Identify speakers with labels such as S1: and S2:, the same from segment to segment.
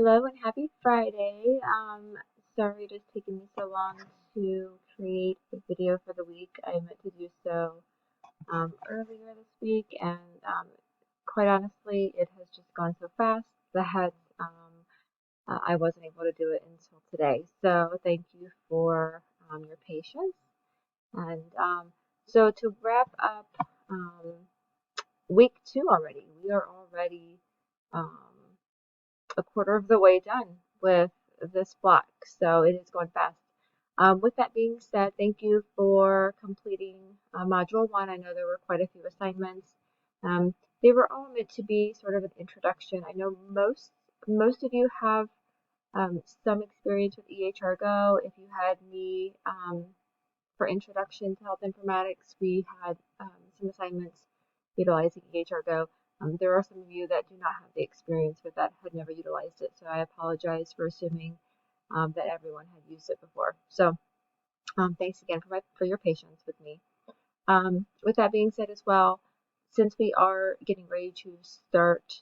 S1: Hello and happy Friday. Sorry it has taken me so long to create the video for the week. I meant to do so earlier this week, and quite honestly, it has just gone so fast that I wasn't able to do it until today. So thank you for your patience. And so to wrap up week 2 already, we are already um, a quarter of the way done with this block, so it is going fast. With that being said, thank you for completing Module 1. I know there were quite a few assignments. They were all meant to be sort of an introduction. I know most of you have some experience with EHR Go. If you had me for Introduction to Health Informatics, we had some assignments utilizing EHR Go. There are some of you that do not have the experience with that, had never utilized it, so I apologize for assuming that everyone had used it before. So thanks again for your patience with me. With that being said as well, since we are getting ready to start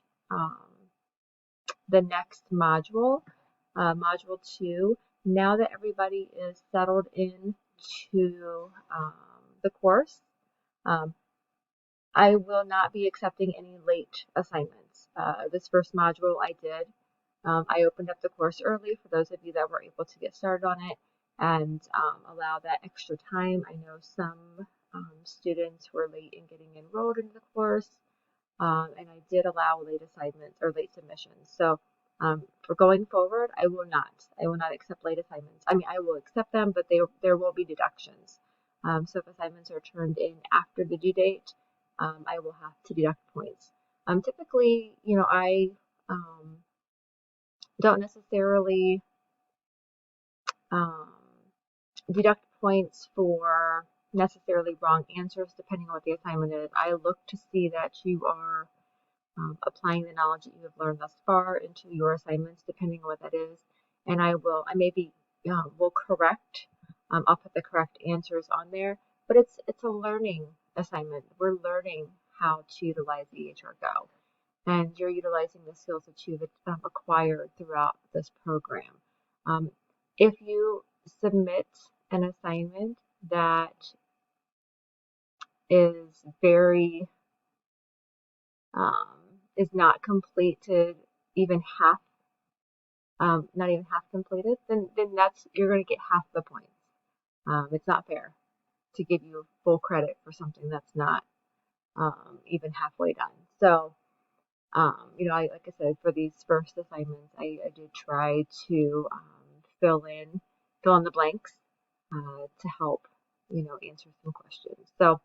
S1: the next module, Module 2, now that everybody is settled into the course, I will not be accepting any late assignments. This first module I did. I opened up the course early for those of you that were able to get started on it and allow that extra time. I know some students were late in getting enrolled into the course, and I did allow late assignments or late submissions. So for going forward, I will not accept late assignments. I mean, I will accept them, but there will be deductions. So if assignments are turned in after the due date, I will have to deduct points. Typically, I don't necessarily um, deduct points for necessarily wrong answers, depending on what the assignment is. I look to see that you are applying the knowledge that you have learned thus far into your assignments, depending on what that is. And I maybe will correct. I'll put the correct answers on there, but it's a learning assignment. We're learning how to utilize EHR Go, and you're utilizing the skills that you've acquired throughout this program. If you submit an assignment that is very is not completed, even half, not even half completed, then you're going to get half the points. It's not fair to give you full credit for something that's not even halfway done. So, like I said, for these first assignments, I did try to fill in the blanks to help, answer some questions. So,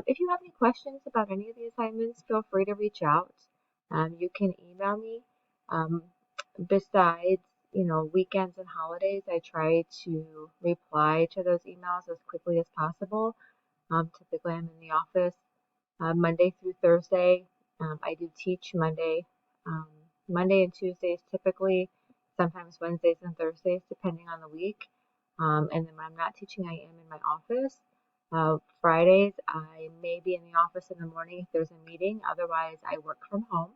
S1: if you have any questions about any of the assignments, feel free to reach out. You can email me. Besides, weekends and holidays, I try to reply to those emails as quickly as possible. Typically, I'm in the office Monday through Thursday. I do teach Monday and Tuesdays typically, sometimes Wednesdays and Thursdays, depending on the week. And then when I'm not teaching, I am in my office. Fridays, I may be in the office in the morning if there's a meeting. Otherwise, I work from home.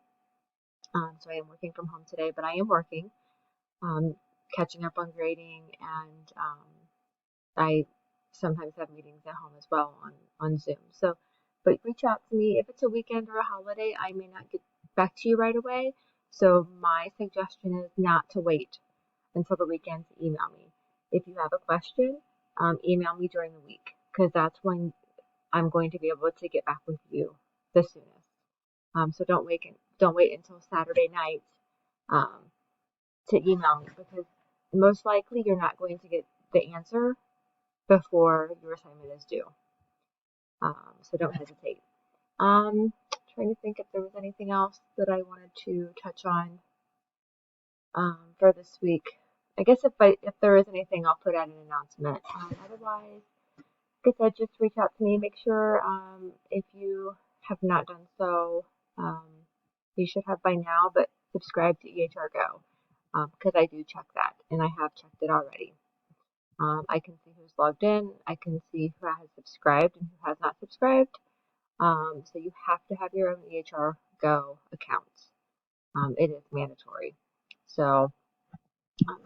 S1: So I am working from home today, but I am working, catching up on grading, and I sometimes have meetings at home as well on Zoom. So, but reach out to me. If it's a weekend or a holiday, I may not get back to you right away. So my suggestion is not to wait until the weekend to email me. If you have a question, email me during the week, because that's when I'm going to be able to get back with you the soonest. So don't wait until Saturday night to email me, because most likely you're not going to get the answer before your assignment is due. So don't hesitate. Trying to think if there was anything else that I wanted to touch on for this week. I guess if there is anything, I'll put out an announcement. Otherwise, like I said, just reach out to me. Make sure if you have not done so, you should have by now, but subscribe to EHR Go, because I do check that, and I have checked it already. I can see who's logged in. I can see who has subscribed and who has not subscribed. So you have to have your own EHR Go account. It is mandatory. So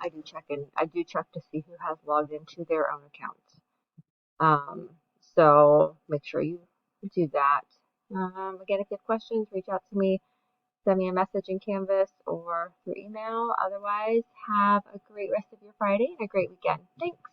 S1: I do check to see who has logged into their own accounts. So make sure you do that. Again, if you have questions, reach out to me, send me a message in Canvas or through email. Otherwise, have a great rest of your Friday and a great weekend. Thanks.